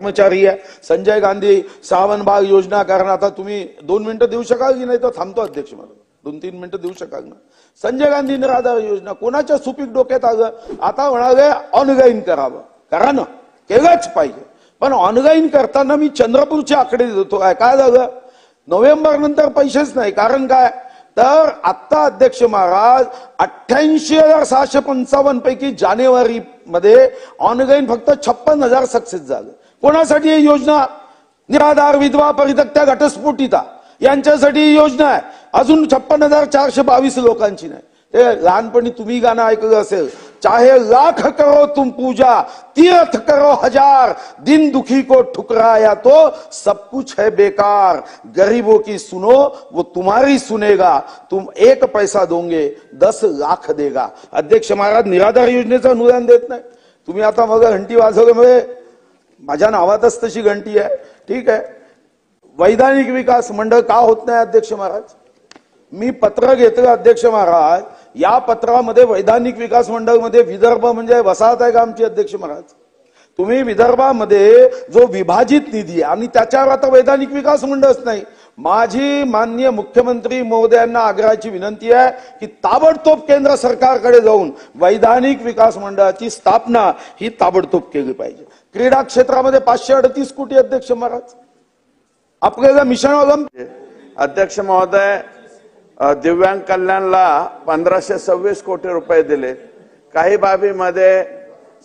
कर्मचारी आहे संजय गांधी सावनबाग योजना कारण आता तुम्ही 2 मिनिटं देऊ शकाल की नाही तर थांबतो अध्यक्ष मला 2-3 मिनिटं देऊ शकाल ना। संजय गांधी निराधार योजना कोणाच्या सुपीक डोक्यात आलं आता म्हणाले ऑनलाईन करावं करा ना केलंच पाहिजे पण ऑनलाईन करताना मी चंद्रपूरचे आकडे देतो काय झालं नोव्हेंबर नंतर पैसेच नाही कारण काय तर आता अध्यक्ष महाराज 88,655 पैकी जानेवारी मध्ये ऑनलाईन फक्त 56,000 सक्सेस झालं। कोणासाठी ही योजना निराधार विधवा परित्यक्त्या घटस्फोटिता यांच्यासाठी ही योजना आहे अजून 56,422 लोकांची नाही। ते लहानपणी तुम्ही गाणं ऐकलं असेल चाहे लाख करो तुम पूजा तीर्थ करो हजार दिन दुखी को ठुकराया तो सब कुछ है बेकार गरीबों की सुनो वो तुम्हारी सुनेगा तुम 1 पैसा दोगे 10 लाख देगा। अध्यक्ष महाराज निराधार योजनेचं अनुदान देत नाही तुम्ही आता मग घंटी वाजवल्यामुळे माझ्या नावातच तशी घंटी आहे ठीक आहे। वैधानिक विकास मंडळ का होत नाही अध्यक्ष महाराज मी पत्र घेतलं अध्यक्ष महाराज या पत्रामध्ये वैधानिक विकास मंडळ मध्ये विदर्भ म्हणजे वसाहत आहे का आमची अध्यक्ष महाराज तुम्ही विदर्भामध्ये जो विभाजित निधी आणि त्याच्यावर आता वैधानिक विकास मंडळच नाही। माझी माननीय मुख्यमंत्री महोदयांना आग्रहाची विनंती आहे की ताबडतोब केंद्र सरकारकडे जाऊन वैधानिक विकास मंडळाची स्थापना ही ताबडतोब केली पाहिजे। क्रीडा क्षेत्रामध्ये 538 कोटी अध्यक्ष महाराज आपल्याला मिशन ऑलिम्पिक अध्यक्ष महोदय दिव्यांग कल्याणला 1526 कोटी रुपये दिले। काही बाबीमध्ये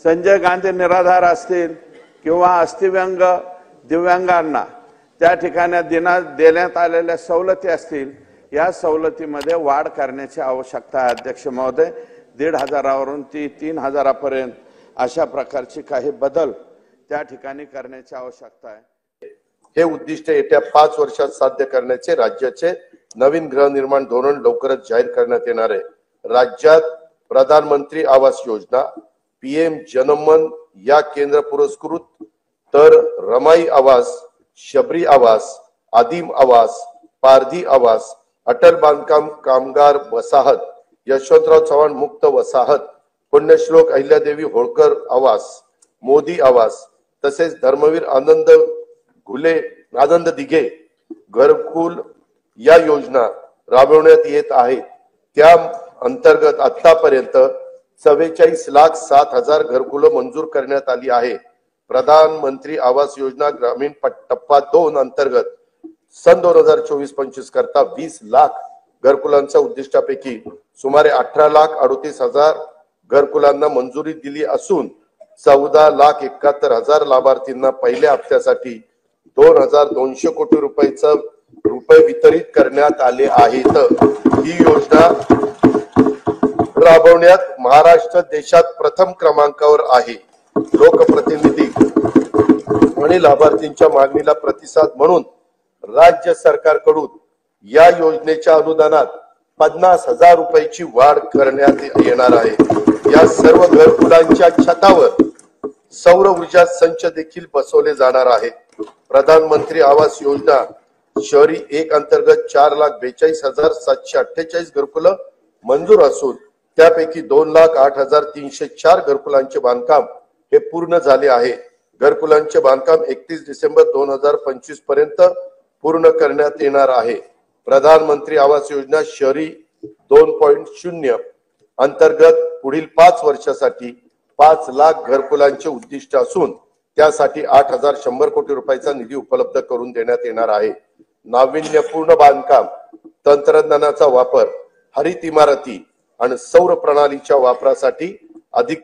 संजय गांधी निराधार असतील किंवा अस्थिव्यंग दिव्यांगांना त्या ठिकाणी देण्यात आलेल्या सवलती असतील या सवलतीमध्ये वाढ करण्याची आवश्यकता आहे अध्यक्ष महोदय 1,500 वरून 3,000 पर्यंत अशा प्रकारची काही बदल त्या ठिकाणी करण्याची आवश्यकता आहे। हे उद्दिष्ट येत्या 5 वर्षात साध्य करण्याचे राज्याचे नवीन गृहनिर्माण धोरण लवकरच जाहीर करण्यात येणार आहे। राज्यात प्रधानमंत्री आवास योजना पीएम जनमन या केंद्र पुरस्कृत तर रमाई आवास शबरी आवास आदिम आवास पारधी आवास अटल बांधकाम कामगार वसाहत यशवंतराव चव्हाण मुक्त वसाहत पुण्यश्लोक अहिल्यादेवी होळकर आवास मोदी आवास तसेच धर्मवीर आनंद दिघे घरकुल या योजना राबवण्यात येत आहेत। त्या अंतर्गत आतापर्यंत 44,07,000 घरकुलं मंजूर करण्यात आली आहे। प्रधानमंत्री आवास योजना ग्रामीण टप्पा 2 अंतर्गत सन 2024-25 करता 20 लाख घरकुलांच्या उद्दिष्टापैकी सुमारे 18,38,000 घरकुलांना मंजुरी दिली असून 14,71,000 लाभार्थींना पहिल्या हप्त्यासाठी 2,200 कोटी रुपये वितरित करण्यात आले आहेत। ही योजना राबवण्यात महाराष्ट्र देशात प्रथम क्रमांकावर आहे। लोकप्रतिनिधी आणि लाभार्थींच्या मागणीला प्रतिसाद म्हणून राज्य सरकारकडून या योजनेच्या अनुदानात 50,000 रुपयाची वाढ करण्यात येणार आहे। या सर्व घरकुलांच्या छतावर सौर ऊर्जा संच देखील बसवले जाणार आहेत। प्रधानमंत्री आवास योजना शहरी 1 अंतर्गत 4,42,748 घरकुलं मंजूर असून त्यापैकी 2,08,304 घरकुलांचे बांधकाम हे पूर्ण झाले आहे। घरकुलांचे बांधकाम 31 डिसेंबर 2025 पर्यंत पूर्ण करण्यात येणार आहे। प्रधानमंत्री आवास योजना शहरी 2.0 अंतर्गत पुढील 5 वर्षासाठी 5 लाख घरकुलांचे उद्दिष्ट असून त्यासाठी 8,100 कोटी रुपयाचा निधी उपलब्ध करून देण्यात येणार आहे। नाविन्यपूर्ण बांधकाम तंत्रज्ञानाचा वापर हरित इमारती आणि सौर प्रणालीच्या वापरासाठी अधिक